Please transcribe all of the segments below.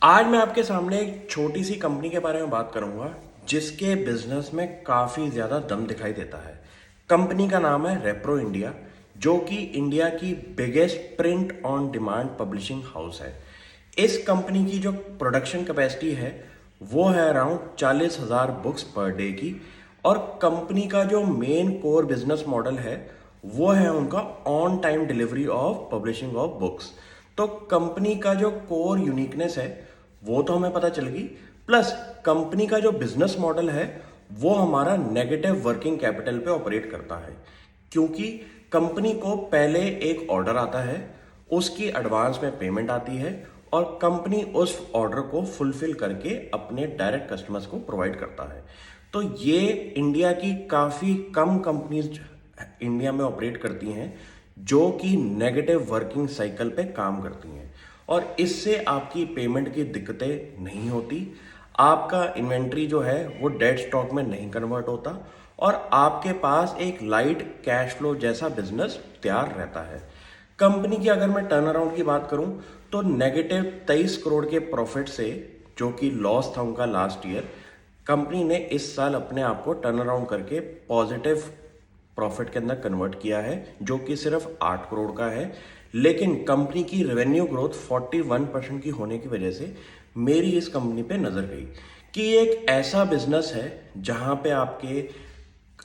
आज मैं आपके सामने एक छोटी सी कंपनी के बारे में बात करूंगा जिसके बिजनेस में काफ़ी ज़्यादा दम दिखाई देता है। कंपनी का नाम है रेप्रो इंडिया, जो कि इंडिया की biggest print on demand publishing house है। इस कंपनी की जो प्रोडक्शन कैपेसिटी है वो है अराउंड 40,000 बुक्स पर डे की। और कंपनी का जो मेन कोर बिजनेस मॉडल है वो है उनका on time delivery of publishing of books. तो कंपनी का जो कोर यूनिकनेस है वो तो हमें पता चल गई, प्लस कंपनी का जो बिजनेस मॉडल है वो हमारा नेगेटिव वर्किंग कैपिटल पे ऑपरेट करता है। क्योंकि कंपनी को पहले एक ऑर्डर आता है, उसकी एडवांस में पेमेंट आती है और कंपनी उस ऑर्डर को फुलफिल करके अपने डायरेक्ट कस्टमर्स को प्रोवाइड करता है। तो ये इंडिया की काफ़ी कम कंपनीज इंडिया में ऑपरेट करती हैं जो कि नेगेटिव वर्किंग साइकिल पे काम करती हैं, और इससे आपकी पेमेंट की दिक्कतें नहीं होती। आपका इन्वेंट्री जो है वो डेड स्टॉक में नहीं कन्वर्ट होता और आपके पास एक लाइट कैश फ्लो जैसा बिजनेस तैयार रहता है। कंपनी की अगर मैं टर्न अराउंड की बात करूं तो नेगेटिव 23 करोड़ के प्रॉफिट से, जो कि लॉस था उनका लास्ट ईयर, कंपनी ने इस साल अपने आप को टर्न अराउंड करके पॉजिटिव प्रॉफिट के अंदर कन्वर्ट किया है, जो कि सिर्फ 8 करोड़ का है। लेकिन कंपनी की रेवेन्यू ग्रोथ 41% की होने की वजह से मेरी इस कंपनी पे नजर गई कि ये एक ऐसा बिजनेस है जहां पे आपके,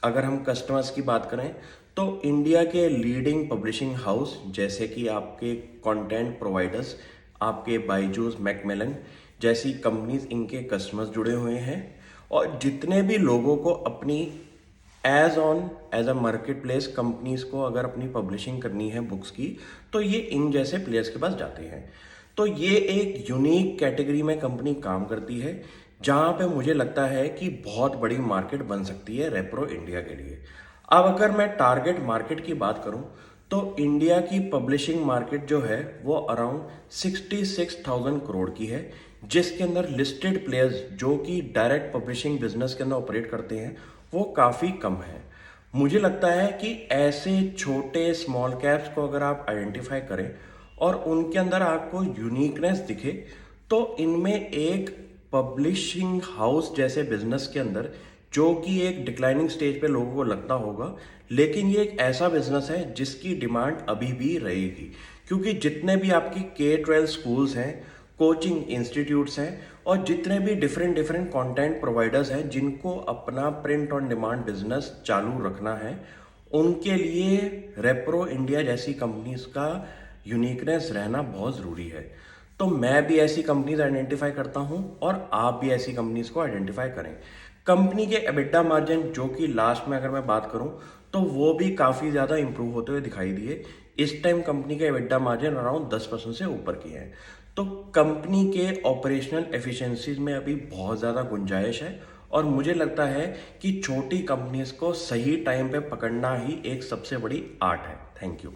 अगर हम कस्टमर्स की बात करें तो इंडिया के लीडिंग पब्लिशिंग हाउस जैसे कि आपके कंटेंट प्रोवाइडर्स, आपके बायजूस, मैकमिलन जैसी कंपनीज, इनके कस्टमर्स जुड़े हुए हैं। और जितने भी लोगों को अपनी as a market place companies को अगर अपनी पब्लिशिंग करनी है बुक्स की, तो ये इन जैसे प्लेयर्स के पास जाते हैं। तो ये एक यूनिक कैटेगरी में कंपनी काम करती है जहां पे मुझे लगता है कि बहुत बड़ी मार्केट बन सकती है रेप्रो इंडिया के लिए। अब अगर मैं टारगेट मार्केट की बात करूं तो इंडिया की पब्लिशिंग मार्केट जो है वो अराउंड 66,000 करोड़ की है, जिसके अंदर लिस्टेड प्लेयर्स जो कि डायरेक्ट पब्लिशिंग बिजनेस के अंदर ऑपरेट करते हैं वो काफ़ी कम है। मुझे लगता है कि ऐसे छोटे स्मॉल कैप्स को अगर आप आइडेंटिफाई करें और उनके अंदर आपको यूनिकनेस दिखे, तो इनमें एक पब्लिशिंग हाउस जैसे बिजनेस के अंदर, जो कि एक डिक्लाइनिंग स्टेज पे लोगों को लगता होगा, लेकिन ये एक ऐसा बिजनेस है जिसकी डिमांड अभी भी रहेगी। क्योंकि जितने भी आपकी K-12 स्कूल्स हैं, कोचिंग इंस्टीट्यूट्स हैं और जितने भी डिफरेंट डिफरेंट कंटेंट प्रोवाइडर्स हैं जिनको अपना प्रिंट ऑन डिमांड बिजनेस चालू रखना है, उनके लिए रेप्रो इंडिया जैसी कंपनीज का यूनिकनेस रहना बहुत ज़रूरी है। तो मैं भी ऐसी कंपनीज आइडेंटिफाई करता हूं और आप भी ऐसी कंपनीज को आइडेंटिफाई करें। कंपनी के एबिटा मार्जिन, जो कि लास्ट में अगर मैं बात करूं तो वो भी काफ़ी ज़्यादा इंप्रूव होते हुए दिखाई दिए। इस टाइम कंपनी के एबिटा मार्जिन अराउंड 10% से ऊपर की है। तो कंपनी के ऑपरेशनल एफिशिएंसीज में अभी बहुत ज़्यादा गुंजाइश है और मुझे लगता है कि छोटी कंपनीज को सही टाइम पे पकड़ना ही एक सबसे बड़ी आर्ट है। Thank you.